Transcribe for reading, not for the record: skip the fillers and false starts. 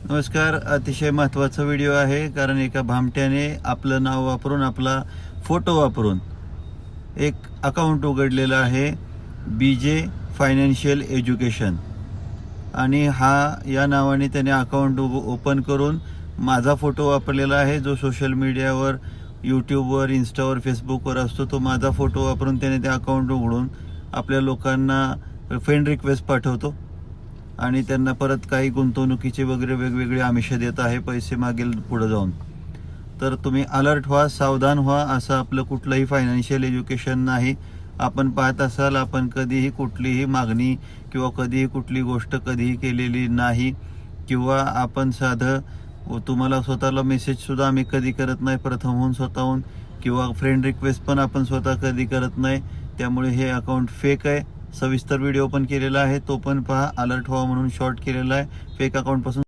नमस्कार. अतिशय महत्त्वाचा व्हिडिओ आहे, कारण एका भामट्याने आपलं नाव वापरून, आपला फोटो वापरून एक अकाउंट उघडलेलं आहे, BJ फायनान्शियल एज्युकेशन. आणि या नावाने त्याने अकाउंट ओपन करून माझा फोटो वापरलेला आहे, जो सोशल मीडियावर, यूट्यूबवर, इंस्टावर, फेसबुकवर असतो. तो माझा फोटो वापरून त्याने ते अकाउंट उघडून आपल्या लोकांना फ्रेंड रिक्वेस्ट पाठवतो आणि त्यांना परत काही गुंतवणुकीचे वगैरे वेगवेगळे आमिष देत आहे, पैसे मागेल पुढे जाऊन. तर तुम्ही अलर्ट व्हा, सावधान व्हा. असं आपलं कुठलंही फायनान्शियल एज्युकेशन नाही. आपण पाहत असाल, आपण कधीही कुठलीही मागणी किंवा कधीही कुठली गोष्ट कधीही केलेली नाही, किंवा आपण साधं तुम्हाला स्वतःला मेसेजसुद्धा आम्ही कधी करत नाही प्रथमहून स्वतःहून, किंवा फ्रेंड रिक्वेस्ट पण आपण स्वतः कधी करत नाही. त्यामुळे हे अकाउंट फेक आहे. सविस्तर व्हिडिओ पण केलेला आहे, तो पण पहा. अलर्ट व्हा म्हणून शॉर्ट केलेला आहे. फेक अकाउंटपासून